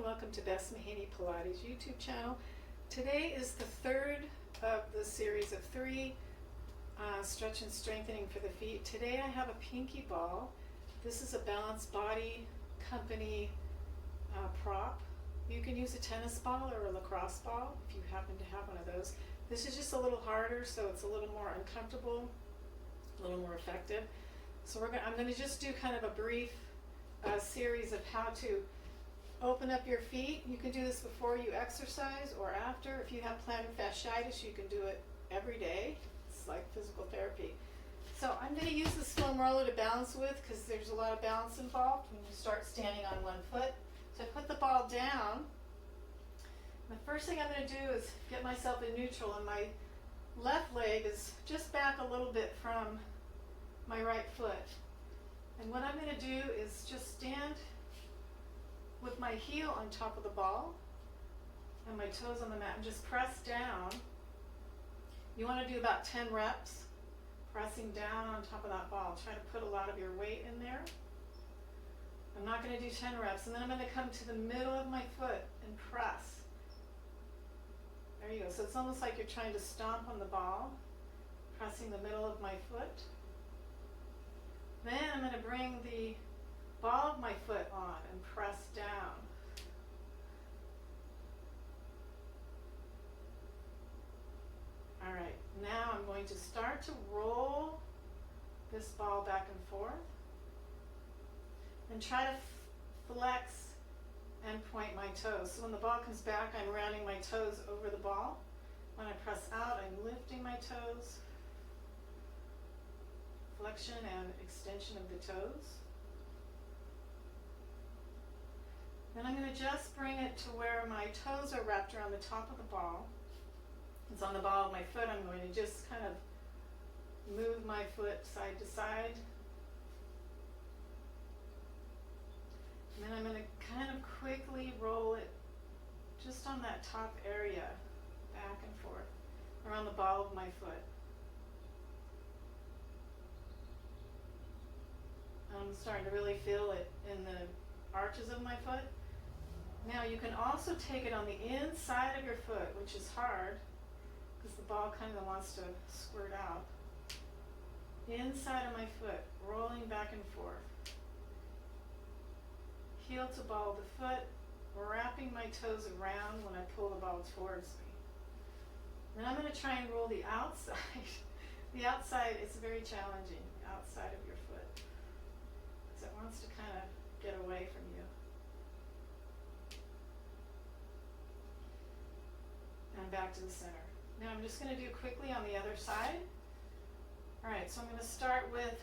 welcome to Bess Mahaney Pilates YouTube channel. Today is the third of the series of three stretch and strengthening for the feet. Today I have a pinky ball. This is a Balanced Body Company prop. You can use a tennis ball or a lacrosse ball if you happen to have one of those. This is just a little harder, so it's a little more uncomfortable, a little more effective. So I'm going to just do kind of a brief series of how to open up your feet. You can do this before you exercise or after. If you have plantar fasciitis, you can do it every day. It's like physical therapy. So I'm going to use this foam roller to balance with because there's a lot of balance involved when you start standing on one foot. So I put the ball down. The first thing I'm going to do is get myself in neutral, and my left leg is just back a little bit from my right foot. And what I'm going to do is just stand with my heel on top of the ball and my toes on the mat and just press down. You want to do about 10 reps, pressing down on top of that ball. Try to put a lot of your weight in there. I'm not going to do 10 reps. And then I'm going to come to the middle of my foot and press. There you go. So it's almost like you're trying to stomp on the ball, pressing the middle of my foot. Then I'm going to bring the ball of my foot on and press down. All right, now I'm going to start to roll this ball back and forth and try to flex and point my toes. So when the ball comes back, I'm rounding my toes over the ball. When I press out, I'm lifting my toes, flexion and extension of the toes. Then I'm going to just bring it to where my toes are wrapped around the top of the ball. It's on the ball of my foot. I'm going to just kind of move my foot side to side. And then I'm going to kind of quickly roll it just on that top area, back and forth, around the ball of my foot. I'm starting to really feel it in the arches of my foot. Now you can also take it on the inside of your foot, which is hard because the ball kind of wants to squirt out. Inside of my foot, rolling back and forth. Heel to ball of the foot, wrapping my toes around when I pull the ball towards me. Then I'm going to try and roll the outside. The outside is very challenging, outside of your foot, because it wants to kind of get away from you. And back to the center. Now I'm just going to do quickly on the other side. All right, so I'm going to start with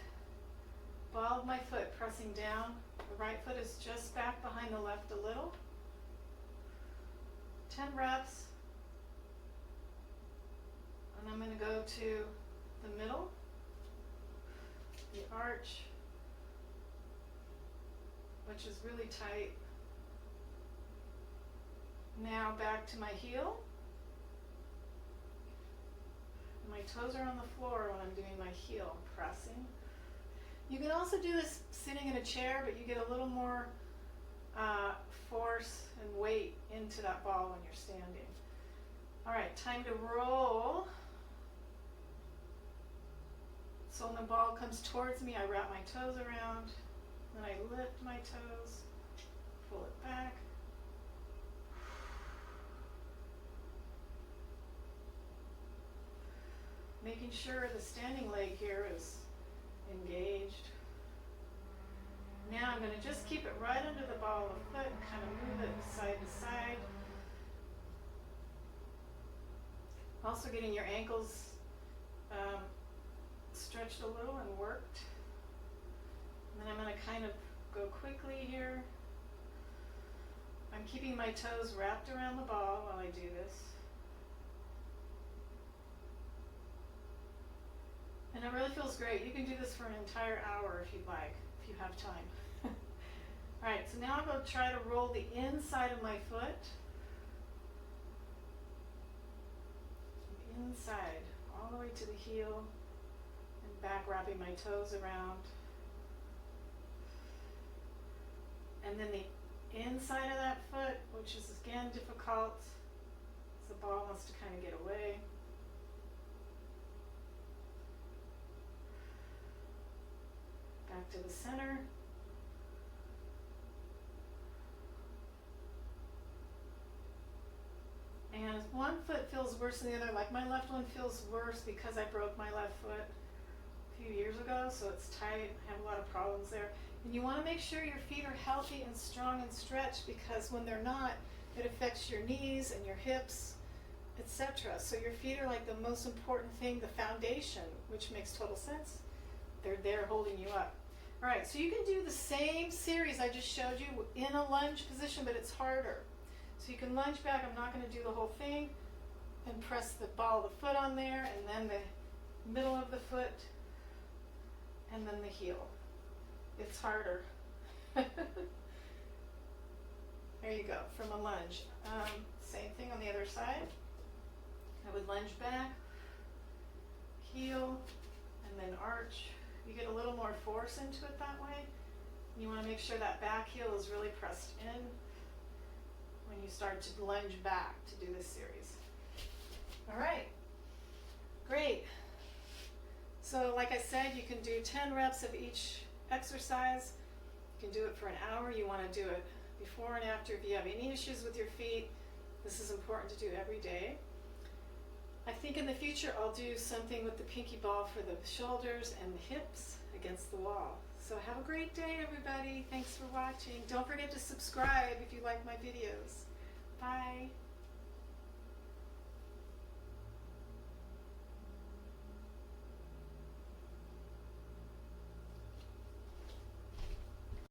ball of my foot pressing down. The right foot is just back behind the left a little. 10 reps. And I'm going to go to the middle, the arch, which is really tight. Now back to my heel. My toes are on the floor when I'm doing my heel pressing. You can also do this sitting in a chair, but you get a little more force and weight into that ball when you're standing. All right, time to roll. So when the ball comes towards me, I wrap my toes around, then I lift my toes, pull it back. Making sure the standing leg here is engaged. Now I'm going to just keep it right under the ball of the foot and kind of move it side to side. Also getting your ankles stretched a little and worked. And then I'm going to kind of go quickly here. I'm keeping my toes wrapped around the ball while I do this. And it really feels great. You can do this for an entire hour if you'd like, if you have time. All right, so now I'm going to try to roll the inside of my foot. Inside, all the way to the heel, and back, wrapping my toes around. And then the inside of that foot, which is again difficult. The ball wants to kind of get away. Back to the center. And one foot feels worse than the other. Like my left one feels worse because I broke my left foot a few years ago, so it's tight. I have a lot of problems there. And you want to make sure your feet are healthy and strong and stretched, because when they're not, it affects your knees and your hips, etc. So your feet are like the most important thing, the foundation, which makes total sense. They're there holding you up. All right, so you can do the same series I just showed you in a lunge position, but it's harder. So you can lunge back. I'm not going to do the whole thing. And press the ball of the foot on there, and then the middle of the foot, and then the heel. It's harder. There you go, from a lunge. Same thing on the other side. I would lunge back, heel, and then arch. You get a little more force into it that way. You want to make sure that back heel is really pressed in when you start to lunge back to do this series. All right, great. So like I said, you can do 10 reps of each exercise. You can do it for an hour. You want to do it before and after. If you have any issues with your feet, this is important to do every day. I think in the future I'll do something with the pinky ball for the shoulders and the hips against the wall. So have a great day, everybody. Thanks for watching. Don't forget to subscribe if you like my videos. Bye.